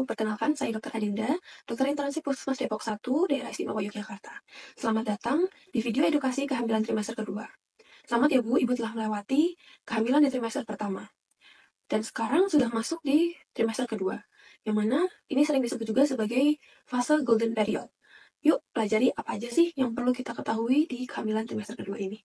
perkenalkan saya Dr. Adinda, dokter internship Puskesmas Depok 1, daerah istimewa Yogyakarta. Selamat datang di video edukasi kehamilan trimester kedua. Selamat ya Bu, Ibu telah melewati kehamilan di trimester pertama. Dan sekarang sudah masuk di trimester kedua, yang mana ini sering disebut juga sebagai fase golden period. Yuk, pelajari apa aja sih yang perlu kita ketahui di kehamilan trimester kedua ini.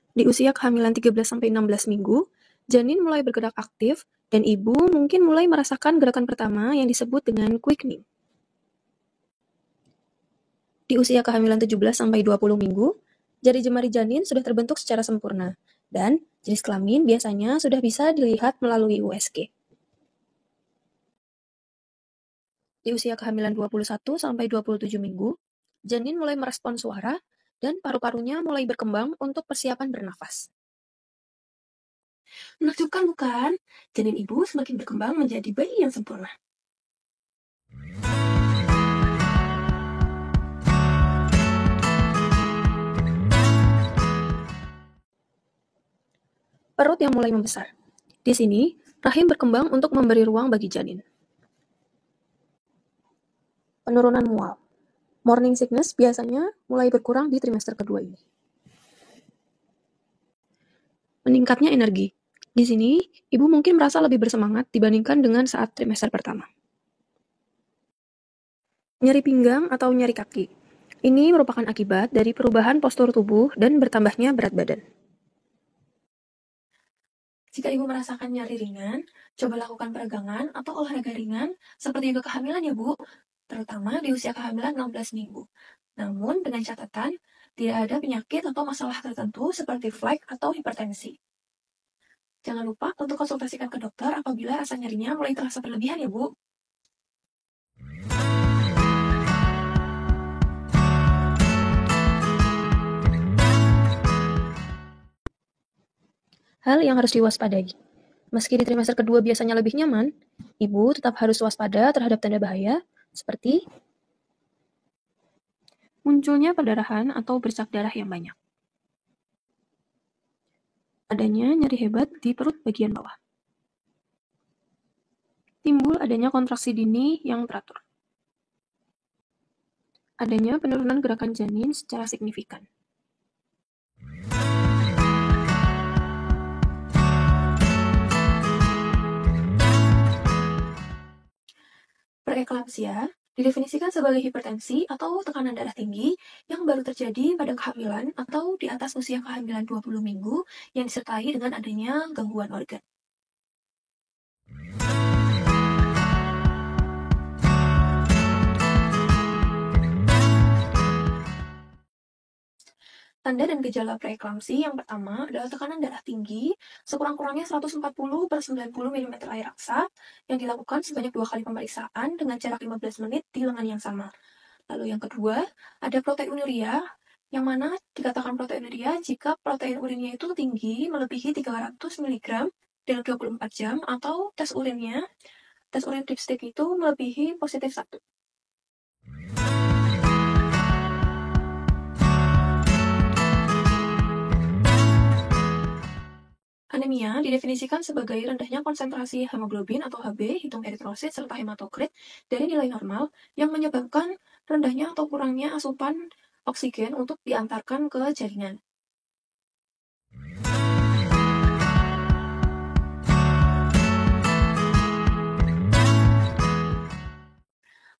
Di usia kehamilan 13-16 minggu, janin mulai bergerak aktif dan ibu mungkin mulai merasakan gerakan pertama yang disebut dengan quickening. Di usia kehamilan 17-20 minggu, jari jemari janin sudah terbentuk secara sempurna dan jenis kelamin biasanya sudah bisa dilihat melalui USG. Di usia kehamilan 21-27 minggu, janin mulai merespon suara dan paru-parunya mulai berkembang untuk persiapan bernafas. Menakjubkan bukan? Janin ibu semakin berkembang menjadi bayi yang sempurna. Perut yang mulai membesar. Di sini, rahim berkembang untuk memberi ruang bagi janin. Penurunan mual. Morning sickness biasanya mulai berkurang di trimester kedua ini. Meningkatnya energi. Di sini, ibu mungkin merasa lebih bersemangat dibandingkan dengan saat trimester pertama. Nyeri pinggang atau nyeri kaki. Ini merupakan akibat dari perubahan postur tubuh dan bertambahnya berat badan. Jika ibu merasakan nyeri ringan, coba lakukan peregangan atau olahraga ringan seperti yoga kehamilan ya Bu, terutama di usia kehamilan 16 minggu. Namun dengan catatan, tidak ada penyakit atau masalah tertentu seperti flek atau hipertensi. Jangan lupa untuk konsultasikan ke dokter apabila rasa nyerinya mulai terasa berlebihan ya Bu. Hal yang harus diwaspadai. Meski di trimester kedua biasanya lebih nyaman, ibu tetap harus waspada terhadap tanda bahaya seperti munculnya perdarahan atau bercak darah yang banyak. Adanya nyeri hebat di perut bagian bawah. Timbul adanya kontraksi dini yang teratur. Adanya penurunan gerakan janin secara signifikan. Preeklampsia didefinisikan sebagai hipertensi atau tekanan darah tinggi yang baru terjadi pada kehamilan atau di atas usia kehamilan 20 minggu yang disertai dengan adanya gangguan organ. Tanda dan gejala preeklamsi yang pertama adalah tekanan darah tinggi, sekurang-kurangnya 140/90 mm air aksa, yang dilakukan sebanyak 2 kali pemeriksaan dengan jarak 15 menit di lengan yang sama. Lalu yang kedua, ada proteinuria, yang mana dikatakan proteinuria jika protein urinnya itu tinggi melebihi 300 mg dalam 24 jam, atau tes urin dipstick itu melebihi positif 1. Anemia didefinisikan sebagai rendahnya konsentrasi hemoglobin atau Hb, hitung eritrosit, serta hematokrit dari nilai normal yang menyebabkan rendahnya atau kurangnya asupan oksigen untuk diantarkan ke jaringan.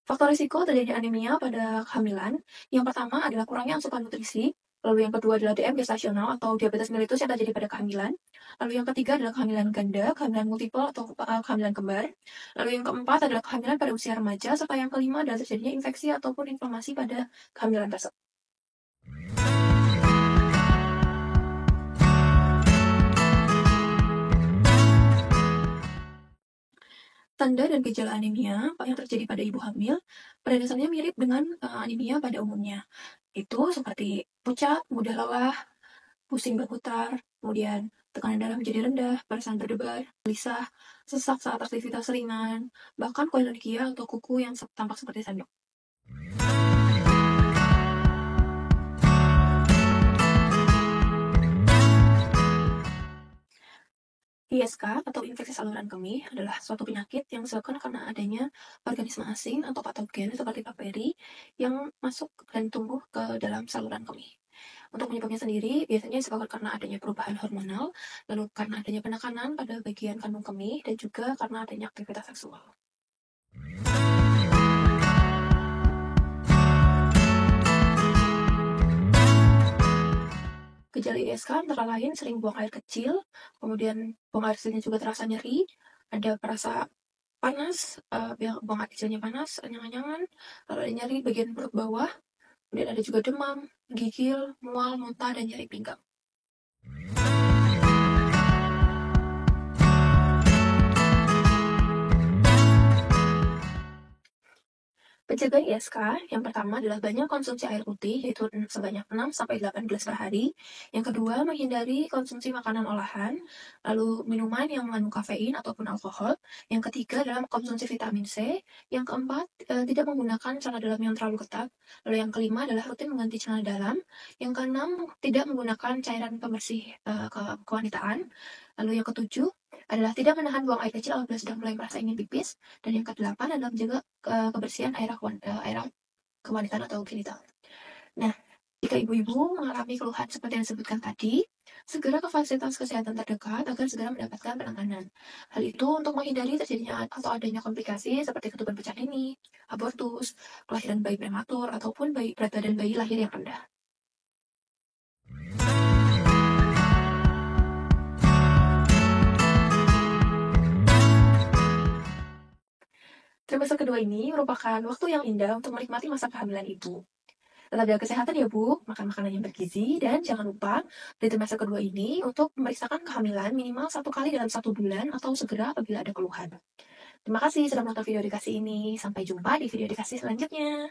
Faktor risiko terjadinya anemia pada kehamilan, yang pertama adalah kurangnya asupan nutrisi, lalu yang kedua adalah DM gestasional atau diabetes mellitus yang terjadi pada kehamilan, lalu yang ketiga adalah kehamilan ganda, kehamilan multiple atau kehamilan kembar, lalu yang keempat adalah kehamilan pada usia remaja, serta yang kelima adalah terjadinya infeksi ataupun inflamasi pada kehamilan tersebut. Tanda dan gejala anemia yang terjadi pada ibu hamil pada dasarnya mirip dengan anemia pada umumnya. Itu seperti pucat, mudah lelah, pusing berputar, kemudian tekanan darah menjadi rendah, perasaan berdebar, gelisah, sesak saat aktivitas ringan, bahkan koilurgia atau kuku yang tampak seperti sendok. ISK atau infeksi saluran kemih adalah suatu penyakit yang disebabkan karena adanya organisme asing atau patogen seperti bakteri yang masuk dan tumbuh ke dalam saluran kemih. Untuk penyebabnya sendiri, biasanya disebabkan karena adanya perubahan hormonal, lalu karena adanya penekanan pada bagian kandung kemih, dan juga karena adanya aktivitas seksual. Gejala ISK antara lain sering buang air kecil, kemudian buang air kecilnya juga terasa nyeri, ada perasa panas, buang air kecilnya panas, anyang-anyangan, lalu ada nyeri bagian perut bawah, kemudian ada juga demam, gigil, mual, muntah, dan nyeri pinggang. Pencegahan ISK yang pertama adalah banyak konsumsi air putih, yaitu sebanyak 6-8 gelas per hari. Yang kedua, menghindari konsumsi makanan olahan, lalu minuman yang mengandung kafein ataupun alkohol. Yang ketiga adalah konsumsi vitamin C. Yang keempat, tidak menggunakan celana dalam yang terlalu ketat. Lalu yang kelima adalah rutin mengganti celana dalam. Yang keenam, tidak menggunakan cairan pembersih kewanitaan. Lalu yang ketujuh adalah tidak menahan buang air kecil apabila sudah mulai merasa ingin pipis. Dan yang kedelapan adalah menjaga kebersihan air kewanitaan atau genital. Nah, jika ibu-ibu mengalami keluhan seperti yang disebutkan tadi, segera ke fasilitas kesehatan terdekat agar segera mendapatkan penanganan. Hal itu untuk menghindari terjadinya atau adanya komplikasi seperti ketuban pecah dini, abortus, kelahiran bayi prematur, ataupun berat badan bayi lahir yang rendah. Trimester kedua ini merupakan waktu yang indah untuk menikmati masa kehamilan ibu. Tetap jaga kesehatan ya Bu, makan makanan yang bergizi, dan jangan lupa di trimester kedua ini untuk memeriksakan kehamilan minimal 1 kali dalam 1 bulan atau segera apabila ada keluhan. Terima kasih sudah menonton video edukasi ini. Sampai jumpa di video edukasi selanjutnya.